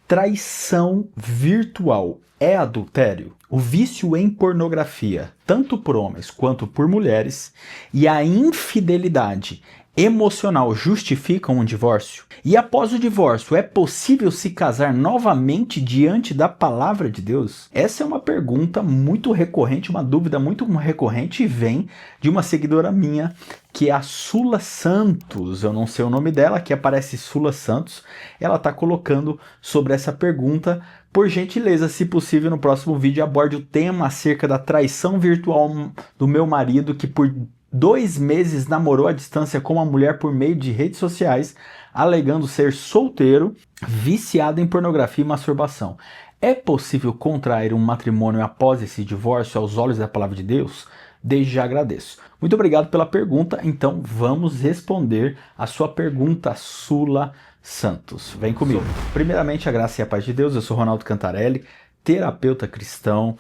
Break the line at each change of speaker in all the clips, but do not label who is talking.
Traição virtual é adultério? O vício em pornografia, tanto por homens quanto por mulheres, e a infidelidade emocional justificam um divórcio? E após o divórcio, é possível se casar novamente diante da palavra de Deus? Essa é uma pergunta muito recorrente, uma dúvida muito recorrente, e vem de uma seguidora minha, que é a Sula Santos. Eu não sei o nome dela, aqui aparece Sula Santos. Ela está colocando sobre essa pergunta. Por gentileza, se possível, no próximo vídeo aborde o tema acerca da traição virtual do meu marido, que por 2 meses namorou à distância com uma mulher por meio de redes sociais, alegando ser solteiro, viciado em pornografia e masturbação. É possível contrair um matrimônio após esse divórcio aos olhos da palavra de Deus? Desde já agradeço. Muito obrigado pela pergunta, então vamos responder a sua pergunta, Sula Santos. Vem comigo. Primeiramente, a graça e a paz de Deus. Eu sou Ronaldo Cantarelli, terapeuta cristão,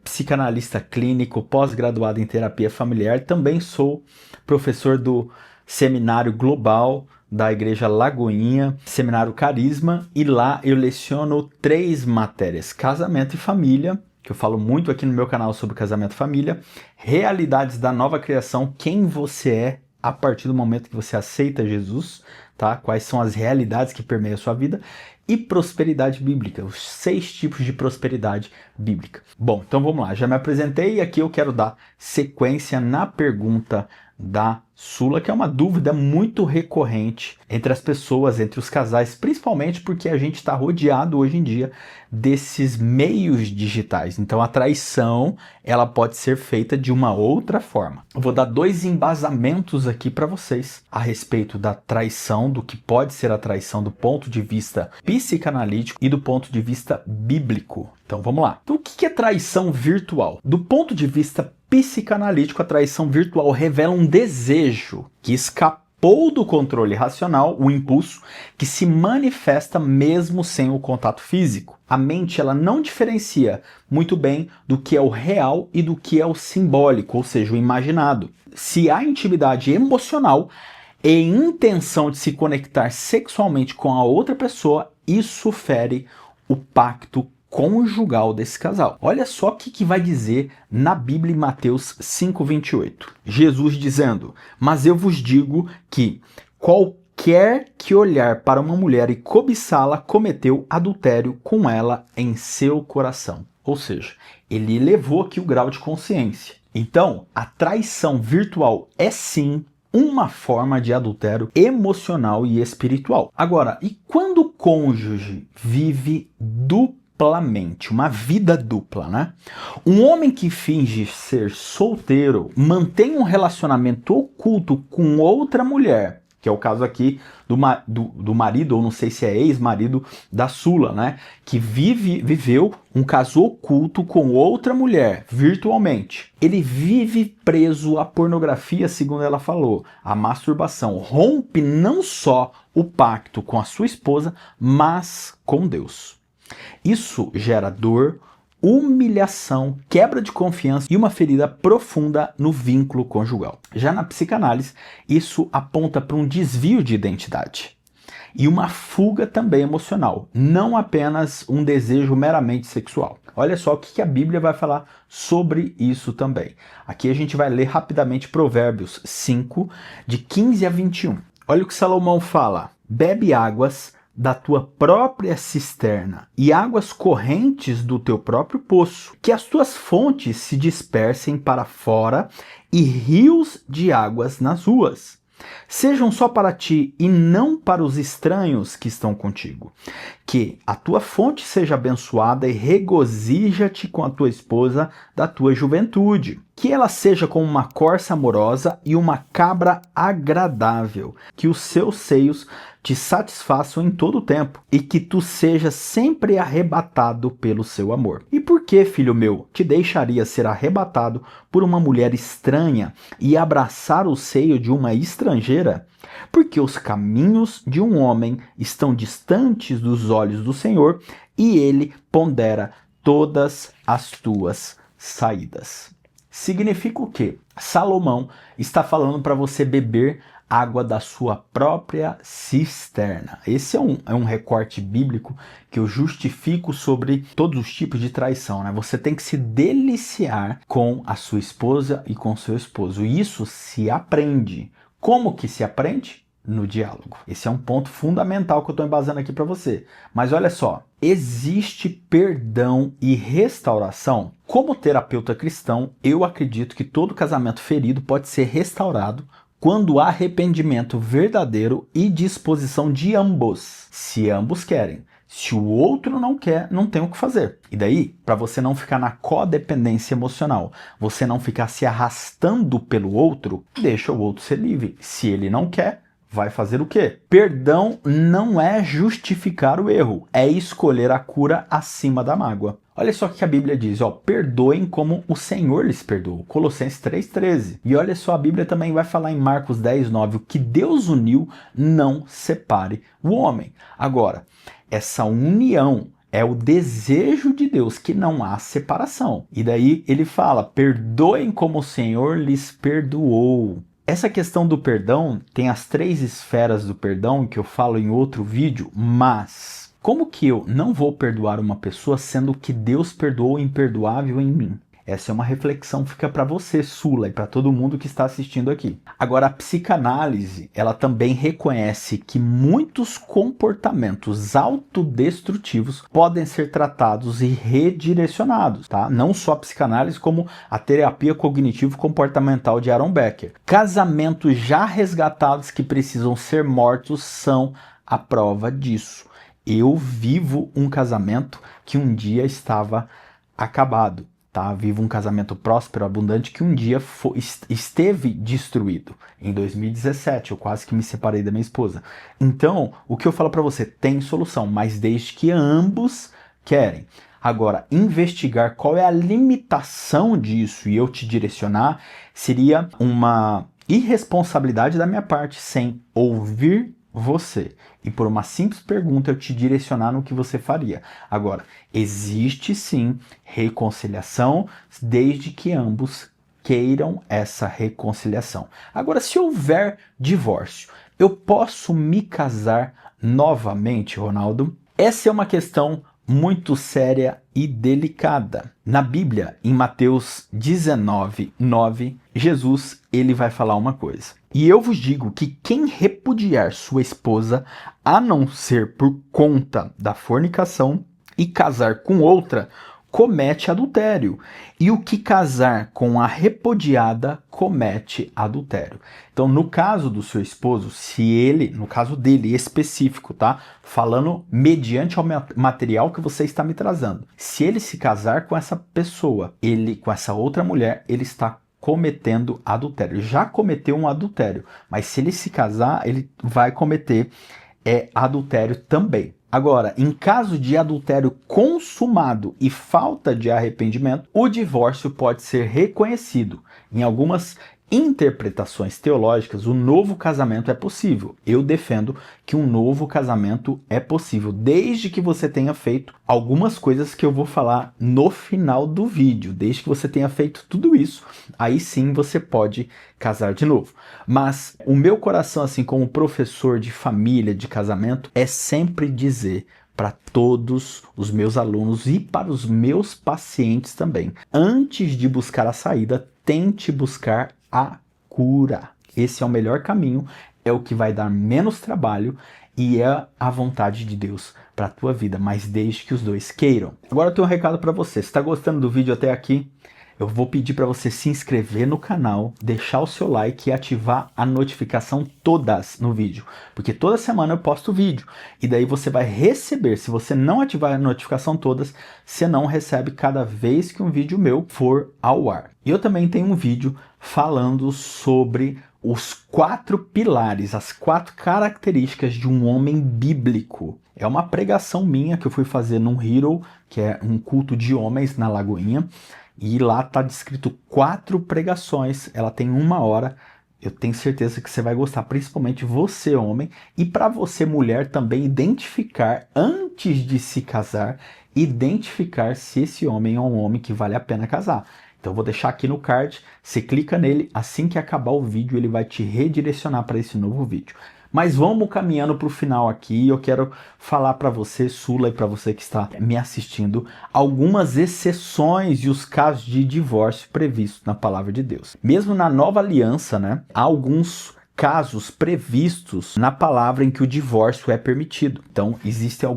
psicanalista clínico, pós-graduado em terapia familiar. Também sou professor do Seminário Global da Igreja Lagoinha, Seminário Carisma, e lá eu leciono 3 matérias: casamento e família, que eu falo muito aqui no meu canal sobre casamento e família, realidades da nova criação, quem você é a partir do momento que você aceita Jesus, tá? Quais são as realidades que permeiam a sua vida, e prosperidade bíblica, os 6 tipos de prosperidade bíblica. Bom, então vamos lá, já me apresentei e aqui eu quero dar sequência na pergunta da Sula, que é uma dúvida muito recorrente entre as pessoas, entre os casais, principalmente porque a gente está rodeado hoje em dia desses meios digitais. Então a traição, ela pode ser feita de uma outra forma. Eu vou dar 2 embasamentos aqui para vocês a respeito da traição, do que pode ser a traição do ponto de vista psicanalítico e do ponto de vista bíblico. Então vamos lá. Então, o que é traição virtual? Do ponto de vista psicanalítico, a traição virtual revela um desejo que escapou do controle racional, o impulso, que se manifesta mesmo sem o contato físico. A mente, ela não diferencia muito bem do que é o real e do que é o simbólico, ou seja, o imaginado. Se há intimidade emocional e intenção de se conectar sexualmente com a outra pessoa, isso fere o pacto conjugal desse casal. Olha só o que vai dizer na Bíblia em Mateus 5:28. Jesus dizendo: "Mas eu vos digo que qualquer que olhar para uma mulher e cobiçá-la cometeu adultério com ela em seu coração." Ou seja, ele elevou aqui o grau de consciência. Então, a traição virtual é sim uma forma de adultério emocional e espiritual. Agora, e quando o cônjuge vive duplamente, uma vida dupla, né? Um homem que finge ser solteiro mantém um relacionamento oculto com outra mulher, que é o caso aqui do marido, ou não sei se é ex-marido da Sula, né? Que viveu um caso oculto com outra mulher, virtualmente. Ele vive preso à pornografia, segundo ela falou, à masturbação. Rompe não só o pacto com a sua esposa, mas com Deus. Isso gera dor, humilhação, quebra de confiança e uma ferida profunda no vínculo conjugal. Já na psicanálise, isso aponta para um desvio de identidade e uma fuga também emocional, não apenas um desejo meramente sexual. Olha só o que a Bíblia vai falar sobre isso também. Aqui a gente vai ler rapidamente Provérbios 5, de 15 a 21. Olha o que Salomão fala: "Bebe águas da tua própria cisterna e águas correntes do teu próprio poço, que as tuas fontes se dispersem para fora e rios de águas nas ruas. Sejam só para ti e não para os estranhos que estão contigo. Que a tua fonte seja abençoada e regozija-te com a tua esposa da tua juventude. Que ela seja como uma corça amorosa e uma cabra agradável. Que os seus seios te satisfaçam em todo o tempo, e que tu sejas sempre arrebatado pelo seu amor. E por que, filho meu, te deixaria ser arrebatado por uma mulher estranha e abraçar o seio de uma estrangeira? Porque os caminhos de um homem estão distantes dos olhos do Senhor, e ele pondera todas as tuas saídas." Significa o quê? Salomão está falando para você beber água da sua própria cisterna. Esse é um recorte bíblico que eu justifico sobre todos os tipos de traição, né? Você tem que se deliciar com a sua esposa e com o seu esposo. Isso se aprende. Como que se aprende? No diálogo. Esse é um ponto fundamental que eu estou embasando aqui para você. Mas olha só, existe perdão e restauração? Como terapeuta cristão, eu acredito que todo casamento ferido pode ser restaurado quando há arrependimento verdadeiro e disposição de ambos, se ambos querem. Se o outro não quer, não tem o que fazer. E daí, para você não ficar na codependência emocional, você não ficar se arrastando pelo outro, deixa o outro ser livre. Se ele não quer, vai fazer o quê? Perdão não é justificar o erro, é escolher a cura acima da mágoa. Olha só o que a Bíblia diz, ó, perdoem como o Senhor lhes perdoou, Colossenses 3,13. E olha só, a Bíblia também vai falar em Marcos 10,9, o que Deus uniu, não separe o homem. Agora, essa união é o desejo de Deus, que não há separação. E daí ele fala, perdoem como o Senhor lhes perdoou. Essa questão do perdão tem as 3 esferas do perdão que eu falo em outro vídeo, mas como que eu não vou perdoar uma pessoa sendo que Deus perdoou o imperdoável em mim? Essa é uma reflexão que fica para você, Sula, e para todo mundo que está assistindo aqui. Agora, a psicanálise, ela também reconhece que muitos comportamentos autodestrutivos podem ser tratados e redirecionados, tá? Não só a psicanálise, como a terapia cognitivo-comportamental de Aaron Becker. Casamentos já resgatados que precisam ser mortos são a prova disso. Eu vivo um casamento que um dia estava acabado. Tá? Vivo um casamento próspero, abundante, que um dia esteve destruído. Em 2017, eu quase que me separei da minha esposa. Então, o que eu falo para você, tem solução, mas desde que ambos querem. Agora, investigar qual é a limitação disso e eu te direcionar seria uma irresponsabilidade da minha parte sem ouvir você. E por uma simples pergunta eu te direcionar no que você faria. Agora, existe sim reconciliação desde que ambos queiram essa reconciliação. Agora, se houver divórcio, eu posso me casar novamente, Ronaldo? Essa é uma questão muito séria e delicada. Na Bíblia, em Mateus 19:9, Jesus ele vai falar uma coisa. E eu vos digo que quem repudiar sua esposa, a não ser por conta da fornicação, e casar com outra, comete adultério. E o que casar com a repudiada comete adultério. Então, no caso do seu esposo, se ele, no caso dele específico, tá? Falando mediante ao material que você está me trazendo. Se ele se casar com essa pessoa, com essa outra mulher, ele está cometendo adultério. Já cometeu um adultério, mas se ele se casar, ele vai cometer adultério também. Agora, em caso de adultério consumado e falta de arrependimento, o divórcio pode ser reconhecido. Em algumas interpretações teológicas, o novo casamento é possível. Eu defendo que um novo casamento é possível, desde que você tenha feito algumas coisas que eu vou falar no final do vídeo. Desde que você tenha feito tudo isso, aí sim você pode casar de novo. Mas o meu coração, assim como professor de família, de casamento, é sempre dizer para todos os meus alunos e para os meus pacientes também, antes de buscar a saída, tente buscar a cura. Esse é o melhor caminho, é o que vai dar menos trabalho e é a vontade de Deus para a tua vida, mas desde que os dois queiram. Agora eu tenho um recado para você. Se está gostando do vídeo até aqui, eu vou pedir para você se inscrever no canal, deixar o seu like e ativar a notificação todas no vídeo, porque toda semana eu posto vídeo e daí você vai receber. Se você não ativar a notificação todas, você não recebe cada vez que um vídeo meu for ao ar. E eu também tenho um vídeo falando sobre os 4 pilares, as 4 características de um homem bíblico. É uma pregação minha que eu fui fazer num Hero, que é um culto de homens na Lagoinha. E lá está descrito 4 pregações, ela tem 1 hora, eu tenho certeza que você vai gostar, principalmente você, homem, e para você, mulher, também identificar, antes de se casar, identificar se esse homem é um homem que vale a pena casar. Então eu vou deixar aqui no card, você clica nele, assim que acabar o vídeo ele vai te redirecionar para esse novo vídeo. Mas vamos caminhando para o final aqui, eu quero falar para você, Sula, e para você que está me assistindo, algumas exceções e os casos de divórcio previstos na palavra de Deus. Mesmo na nova aliança, né, há alguns casos previstos na palavra em que o divórcio é permitido. Então, existem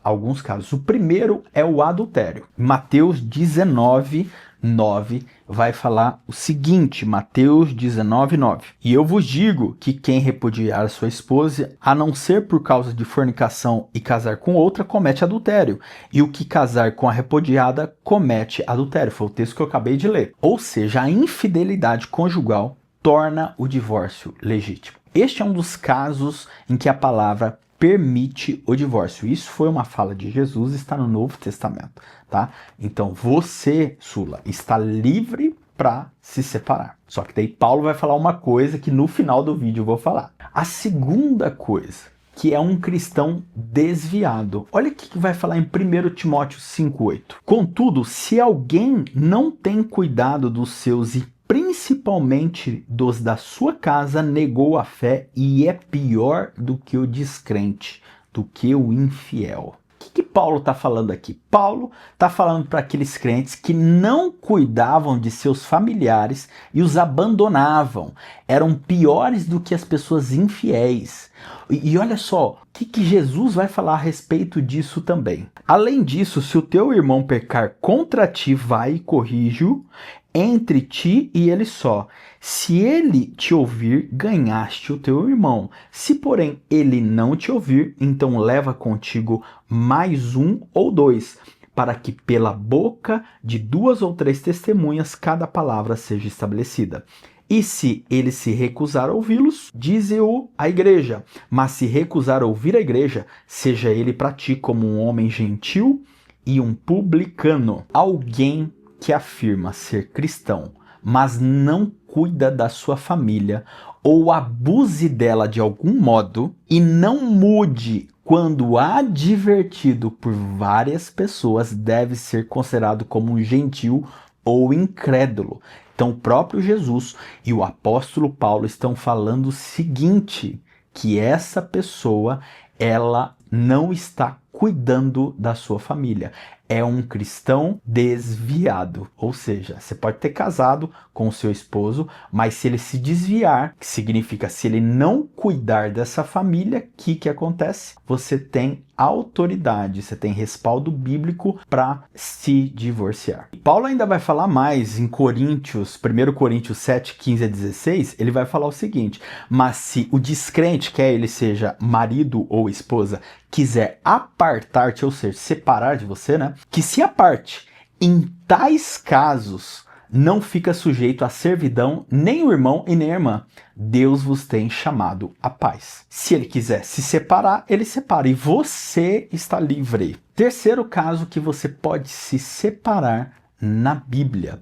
alguns casos. O primeiro é o adultério. Mateus 19:9 vai falar o seguinte, Mateus 19:9. E eu vos digo que quem repudiar a sua esposa, a não ser por causa de fornicação e casar com outra, comete adultério. E o que casar com a repudiada, comete adultério. Foi o texto que eu acabei de ler. Ou seja, a infidelidade conjugal torna o divórcio legítimo. Este é um dos casos em que a palavra permite o divórcio. Isso foi uma fala de Jesus, está no Novo Testamento, tá? Então você, Sula, está livre para se separar. Só que daí Paulo vai falar uma coisa que no final do vídeo eu vou falar. A segunda coisa, que é um cristão desviado. Olha o que vai falar em 1 Timóteo 5:8. Contudo, se alguém não tem cuidado dos seus e principalmente dos da sua casa, negou a fé e é pior do que o descrente, do que o infiel. O que Paulo está falando aqui? Paulo está falando para aqueles crentes que não cuidavam de seus familiares e os abandonavam. Eram piores do que as pessoas infiéis. E olha só, o que Jesus vai falar a respeito disso também. Além disso, se o teu irmão pecar contra ti, vai e corrige-o entre ti e ele só. Se ele te ouvir, ganhaste o teu irmão. Se, porém, ele não te ouvir, então leva contigo mais um ou dois, para que pela boca de 2 ou 3 testemunhas cada palavra seja estabelecida. E se ele se recusar a ouvi-los, dize-o à igreja. Mas se recusar a ouvir a igreja, seja ele para ti como um homem gentil e um publicano. Alguém que afirma ser cristão, mas não cuida da sua família ou abuse dela de algum modo e não mude quando advertido por várias pessoas, deve ser considerado como um gentil ou incrédulo. Então o próprio Jesus e o apóstolo Paulo estão falando o seguinte, que essa pessoa, ela não está cuidando da sua família. É um cristão desviado. Ou seja, você pode ter casado com o seu esposo, mas se ele se desviar, que significa se ele não cuidar dessa família, o que acontece? Você tem autoridade, você tem respaldo bíblico para se divorciar. Paulo ainda vai falar mais em Coríntios, 1 Coríntios 7:15-16, ele vai falar o seguinte, mas se o descrente, quer ele seja marido ou esposa, quiser apartar-te, ou seja, separar de você, né? Que se aparte. Em tais casos, não fica sujeito à servidão nem o irmão e nem a irmã. Deus vos tem chamado à paz. Se ele quiser se separar, ele separa e você está livre. Terceiro caso que você pode se separar na Bíblia.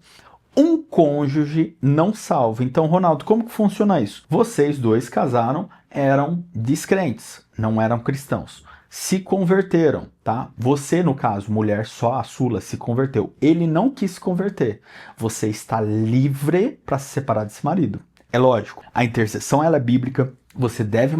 Um cônjuge não salvo. Então, Ronaldo, como que funciona isso? Vocês dois casaram, eram descrentes, não eram cristãos. Se converteram, tá? Você, no caso, mulher, só a Sula se converteu. Ele não quis se converter. Você está livre para se separar desse marido. É lógico, a intercessão ela é bíblica. Você deve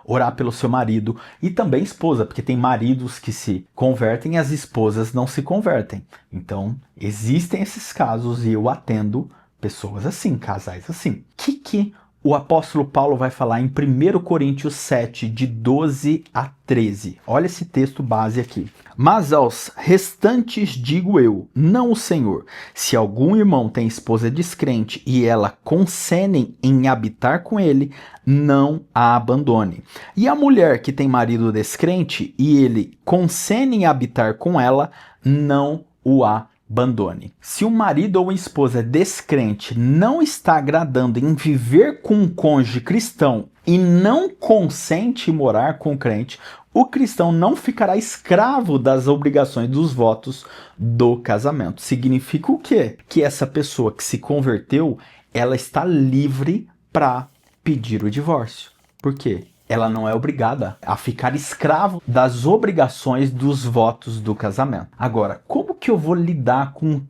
orar pelo seu marido e também esposa, porque tem maridos que se convertem e as esposas não se convertem. Então, existem esses casos e eu atendo pessoas assim, casais assim. O que o apóstolo Paulo vai falar em 1 Coríntios 7, de 12 a 13. Olha esse texto base aqui. Mas aos restantes digo eu, não o Senhor, se algum irmão tem esposa descrente e ela consene em habitar com ele, não a abandone. E a mulher que tem marido descrente e ele consene em habitar com ela, não o abandone. Se o marido ou a esposa descrente não está agradando em viver com um cônjuge cristão e não consente em morar com o crente, o cristão não ficará escravo das obrigações dos votos do casamento. Significa o quê? Que essa pessoa que se converteu, ela está livre para pedir o divórcio. Por quê? Ela não é obrigada a ficar escravo das obrigações dos votos do casamento. Agora, como que eu vou lidar com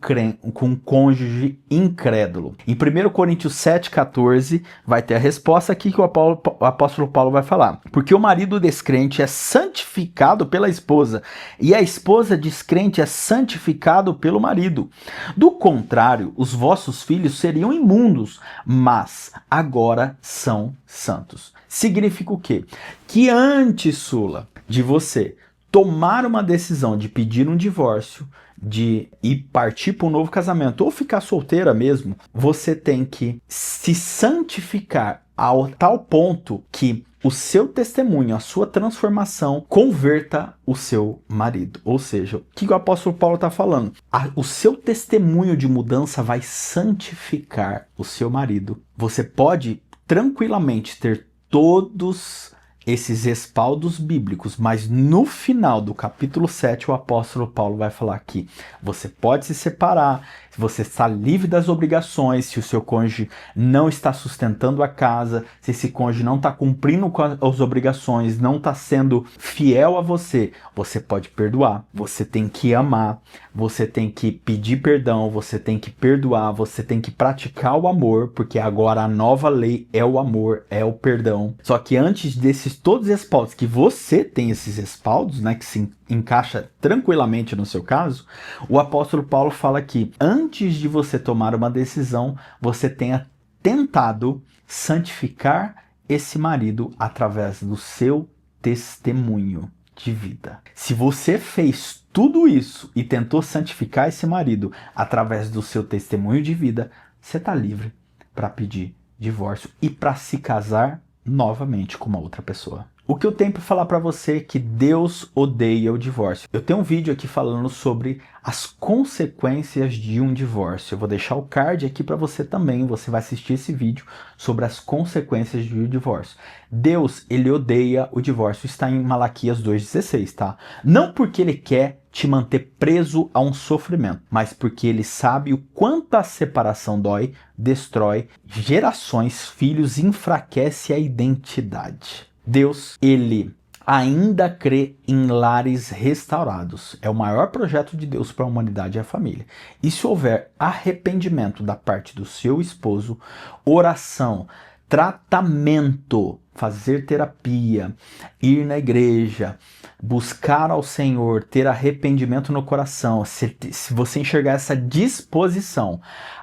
um cônjuge incrédulo? Em 1 Coríntios 7,14 vai ter a resposta aqui que o apóstolo Paulo vai falar. Porque o marido descrente é santificado pela esposa e a esposa descrente é santificado pelo marido. Do contrário, os vossos filhos seriam imundos, mas agora são santos. Significa o quê? Que antes, Sula, de você tomar uma decisão de pedir um divórcio, de ir partir para um novo casamento ou ficar solteira mesmo, você tem que se santificar ao tal ponto que o seu testemunho, a sua transformação, converta o seu marido. Ou seja, o que o apóstolo Paulo está falando? O seu testemunho de mudança vai santificar o seu marido. Você pode tranquilamente ter todos esses respaldos bíblicos, mas no final do capítulo 7, o apóstolo Paulo vai falar aqui, você pode se separar, você está livre das obrigações, se o seu cônjuge não está sustentando a casa, se esse cônjuge não está cumprindo com as obrigações, não está sendo fiel a você, você pode perdoar, você tem que amar, você tem que pedir perdão, você tem que perdoar, você tem que praticar o amor, porque agora a nova lei é o amor, é o perdão. Só que antes desses todos os respaldos, que você tem esses respaldos, né, que se encaixa tranquilamente no seu caso, o apóstolo Paulo fala que antes de você tomar uma decisão, você tenha tentado santificar esse marido através do seu testemunho de vida. Se você fez tudo isso e tentou santificar esse marido através do seu testemunho de vida, você está livre para pedir divórcio e para se casar novamente com uma outra pessoa. O que eu tenho para falar para você é que Deus odeia o divórcio. Eu tenho um vídeo aqui falando sobre as consequências de um divórcio. Eu vou deixar o card aqui para você também. Você vai assistir esse vídeo sobre as consequências de um divórcio. Deus, ele odeia o divórcio. Está em Malaquias 2,16, tá? Não porque ele quer te manter preso a um sofrimento, mas porque ele sabe o quanto a separação dói, destrói gerações, filhos, enfraquece a identidade. Deus, ele ainda crê em lares restaurados. É o maior projeto de Deus para a humanidade e a família. E se houver arrependimento da parte do seu esposo, oração, tratamento, fazer terapia, ir na igreja, buscar ao Senhor, ter arrependimento no coração, se você enxergar essa disposição,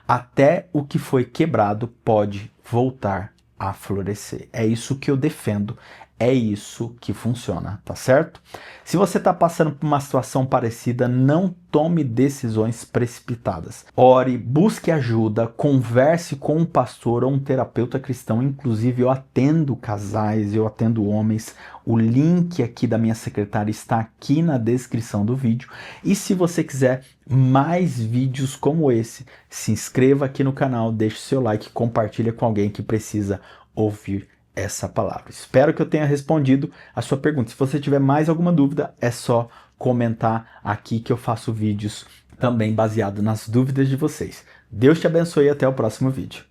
até o que foi quebrado pode voltar a florescer. É isso que eu defendo, é isso que funciona, tá certo? Se você está passando por uma situação parecida, não tome decisões precipitadas. Ore, busque ajuda, converse com um pastor ou um terapeuta cristão. Inclusive, eu atendo casais, eu atendo homens. O link aqui da minha secretária está aqui na descrição do vídeo. E se você quiser mais vídeos como esse, se inscreva aqui no canal, deixe seu like, compartilha com alguém que precisa ouvir essa palavra. Espero que eu tenha respondido a sua pergunta. Se você tiver mais alguma dúvida, é só comentar aqui que eu faço vídeos também baseado nas dúvidas de vocês. Deus te abençoe e até o próximo vídeo.